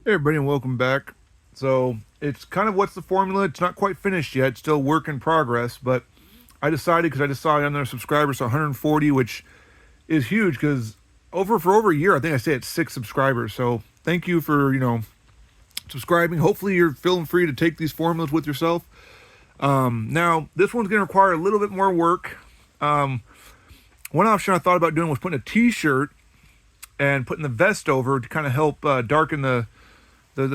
Hey everybody and welcome back. So it's kind of what's the formula? It's not quite finished yet. It's still work in progress. But I decided because I just saw another subscriber, so 140, which is huge because for over a year, I think I say it's 6 subscribers. So thank you for subscribing. Hopefully you're feeling free to take these formulas with yourself. Now this one's going to require a little bit more work. One option I thought about doing was putting a T-shirt and putting the vest over to kind of help darken the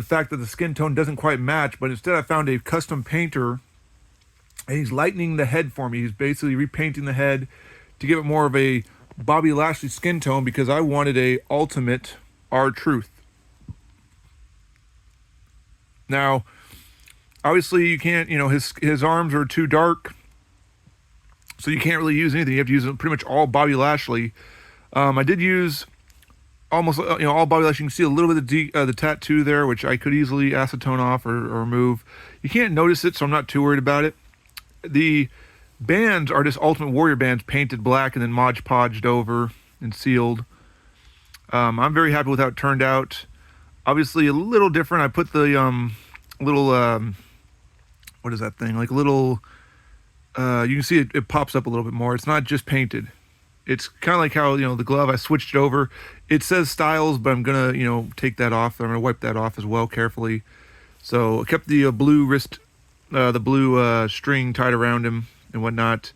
fact that the skin tone doesn't quite match, but instead I found a custom painter and he's lightening the head for me. He's basically repainting the head to give it more of a Bobby Lashley skin tone because I wanted a ultimate R-Truth. Now, obviously you can't, his arms are too dark, so you can't really use anything. You have to use pretty much all Bobby Lashley. I did use almost all Bobby Lashley. You can see a little bit of the tattoo there, which I could easily acetone off or remove. You can't notice it, so I'm not too worried about it. The bands are just Ultimate Warrior bands painted black and then Mod Podged over and sealed. I'm very happy with how it turned out. Obviously a little different. I put the little what is that thing? Like a little you can see it pops up a little bit more. It's not just painted. It's kind of like how, the glove, I switched it over. It says Styles, but I'm going to, take that off. I'm going to wipe that off as well carefully. So I kept the blue wrist, the blue string tied around him and whatnot.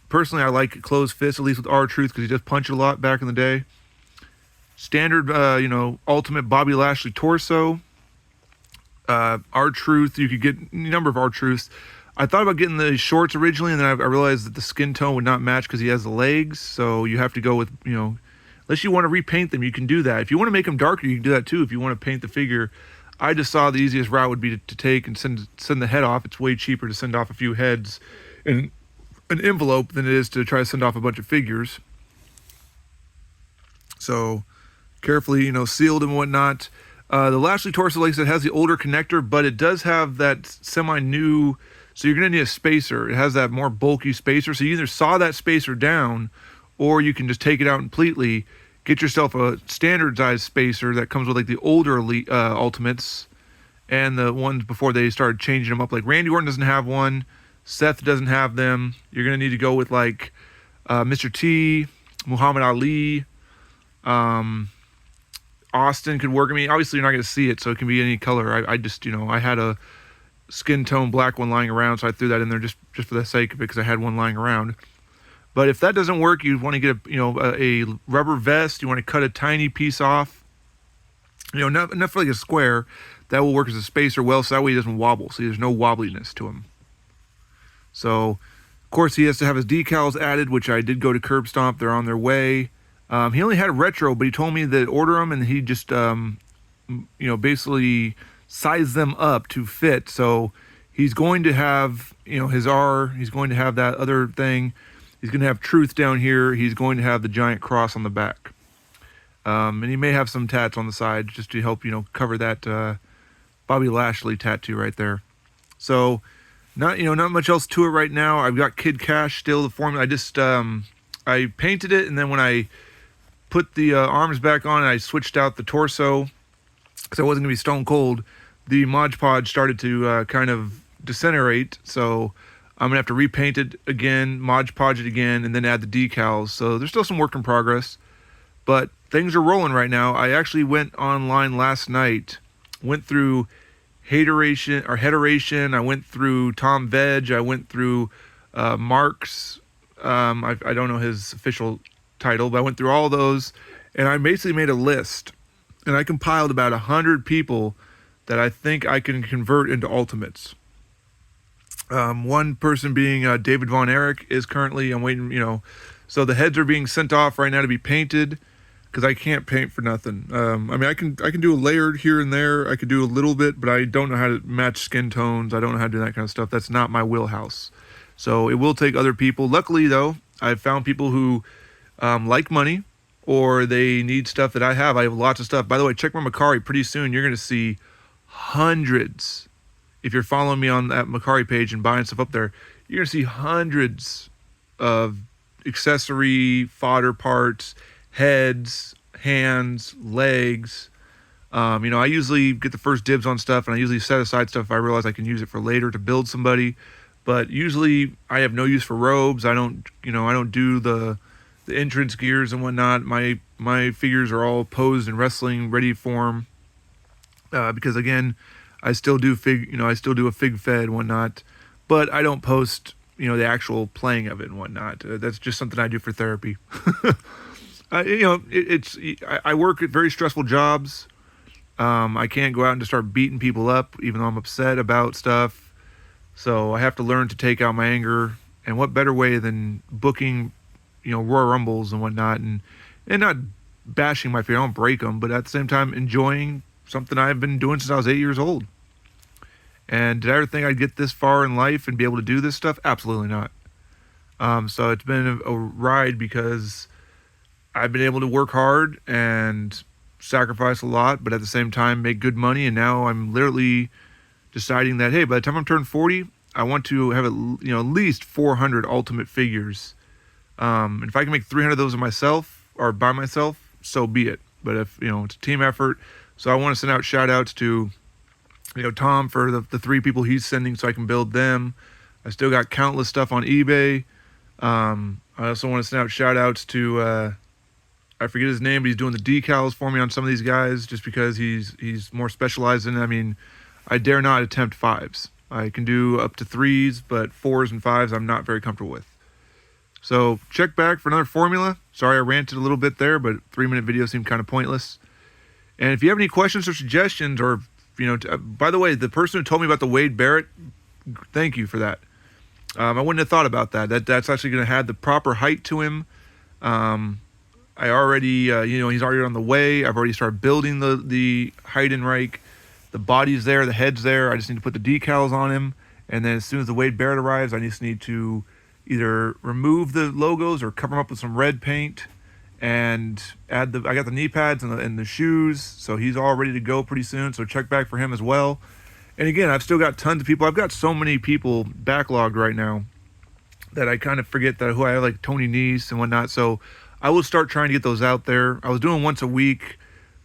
Personally, I like closed fists, at least with R-Truth, because he does punch it a lot back in the day. Standard, ultimate Bobby Lashley torso. R-Truth, you could get a number of R-Truths. I thought about getting the shorts originally, and then I realized that the skin tone would not match because he has the legs. So you have to go with, unless you want to repaint them, you can do that. If you want to make them darker, you can do that too. If you want to paint the figure, I just saw the easiest route would be to take and send the head off. It's way cheaper to send off a few heads in an envelope than it is to try to send off a bunch of figures. So carefully, sealed and whatnot. The Lashley torso, like I said, has the older connector, but it does have that semi-new. So you're going to need a spacer. It has that more bulky spacer. So you either saw that spacer down, or you can just take it out completely, get yourself a standardized spacer that comes with like the older elite, Ultimates and the ones before they started changing them up. Like Randy Orton doesn't have one. Seth doesn't have them. You're going to need to go with like Mr. T, Muhammad Ali, Austin could work. I mean, obviously you're not going to see it, so it can be any color. I just, I had a skin tone black one lying around, so I threw that in there just for the sake of it because I had one lying around. But if that doesn't work, you want to get a rubber vest. You want to cut a tiny piece off, enough for like a square that will work as a spacer well, so that way he doesn't wobble, so there's no wobbliness to him. So of course he has to have his decals added, which I did go to Curb Stomp. They're on their way. He only had a retro, but he told me to order them, and he just basically size them up to fit. So he's going to have, his R, he's going to have that other thing. He's going to have Truth down here. He's going to have the giant cross on the back. And he may have some tats on the side just to help, cover that Bobby Lashley tattoo right there. So not much else to it right now. I've got Kid Cash still, the formula. I just, I painted it, and then when I put the arms back on, I switched out the torso because I wasn't going to be stone cold. The Mod Podge started to kind of disintegrate, so I'm going to have to repaint it again, Mod Podge it again, and then add the decals. So there's still some work in progress, but things are rolling right now. I actually went online last night, went through Hateration, I went through Tom Veg, I went through Marks, I don't know his official title, but I went through all those, and I basically made a list, and I compiled about 100 people that I think I can convert into Ultimates. One person being David Von Erich is currently, I'm waiting, so the heads are being sent off right now to be painted because I can't paint for nothing. I mean, I can do a layered here and there. I could do a little bit, but I don't know how to match skin tones. I don't know how to do that kind of stuff. That's not my wheelhouse. So it will take other people. Luckily, though, I've found people who like money, or they need stuff that I have. I have lots of stuff. By the way, check my Mercari. Pretty soon you're going to see hundreds. If you're following me on that Mercari page and buying stuff up there, you're going to see hundreds of accessory fodder parts, heads, hands, legs, I usually get the first dibs on stuff, and I usually set aside stuff if I realize I can use it for later to build somebody. But usually I have no use for robes. I don't do the entrance gears and whatnot. My figures are all posed in wrestling ready form, because again, I still do I still do a fig fed and whatnot, but I don't post the actual playing of it and whatnot. That's just something I do for therapy. I work at very stressful jobs. I can't go out and just start beating people up, even though I'm upset about stuff. So I have to learn to take out my anger. And what better way than booking, Royal Rumbles and whatnot, and not bashing my feet. I don't break them, but at the same time enjoying something I've been doing since I was 8 years old. And did I ever think I'd get this far in life and be able to do this stuff? Absolutely not. So it's been a ride, because I've been able to work hard and sacrifice a lot, but at the same time make good money. And now I'm literally deciding that, hey, by the time I'm turned 40, I want to have at least 400 ultimate figures. And if I can make 300 of those myself or by myself, so be it. But if it's a team effort, so I want to send out shout outs to Tom for the 3 people he's sending, so I can build them. I still got countless stuff on eBay. I also want to send out shout outs to I forget his name, but he's doing the decals for me on some of these guys, just because he's more specialized in it. I mean, I dare not attempt 5s. I can do up to 3s, but 4s and 5s I'm not very comfortable with. So check back for another formula. Sorry I ranted a little bit there, but 3-minute video seemed kind of pointless. And if you have any questions or suggestions, or by the way, the person who told me about the Wade Barrett, thank you for that. I wouldn't have thought about that. That's actually going to have the proper height to him. I already, he's already on the way. I've already started building the Heidenreich. The body's there, the head's there. I just need to put the decals on him. And then as soon as the Wade Barrett arrives, I just need to either remove the logos or cover them up with some red paint and I got the knee pads and the shoes. So he's all ready to go pretty soon. So check back for him as well. And again, I've still got tons of people. I've got so many people backlogged right now that I kind of forget who I have, like Tony Nese and whatnot. So I will start trying to get those out there. I was doing once a week,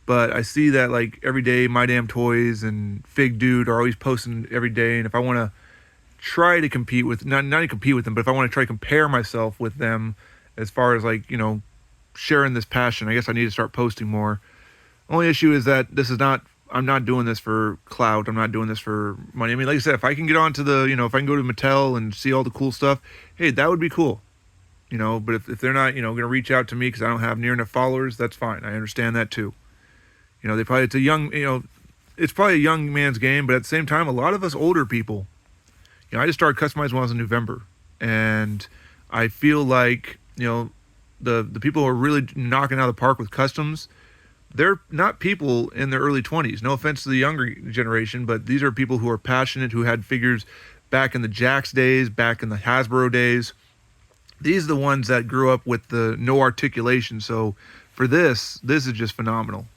but I see that like every day My Damn Toys and Fig Dude are always posting every day. And if I want to try to compete with, not to compete with them, but if I want to try to compare myself with them as far as like, sharing this passion, I guess I need to start posting more. Only issue is that I'm not doing this for clout. I'm not doing this for money. I mean, like I said, if I can get onto if I can go to Mattel and see all the cool stuff, hey, that would be cool. But if they're not, going to reach out to me because I don't have near enough followers, that's fine. I understand that too. It's probably a young man's game, but at the same time, a lot of us older people, I just started customizing when I was in November, and I feel like, the people who are really knocking out of the park with customs, they're not people in their early 20s. No offense to the younger generation, but these are people who are passionate, who had figures back in the Jakks days, back in the Hasbro days. These are the ones that grew up with the no articulation. So for this is just phenomenal.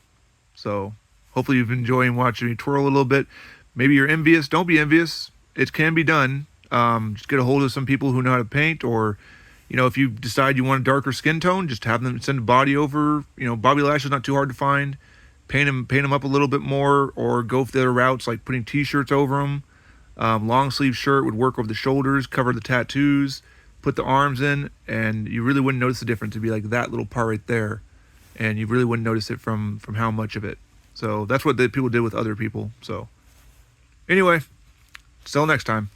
So hopefully you've enjoyed watching me twirl a little bit. Maybe you're envious. Don't be envious. It can be done. Just get a hold of some people who know how to paint, or, if you decide you want a darker skin tone, just have them send a body over. Bobby Lashley's not too hard to find. Paint him up a little bit more, or go for the other routes like putting t-shirts over them. Long sleeve shirt would work over the shoulders, cover the tattoos. Put the arms in, and you really wouldn't notice the difference. It'd be like that little part right there, and you really wouldn't notice it from how much of it. So that's what the people did with other people. So anyway, till next time.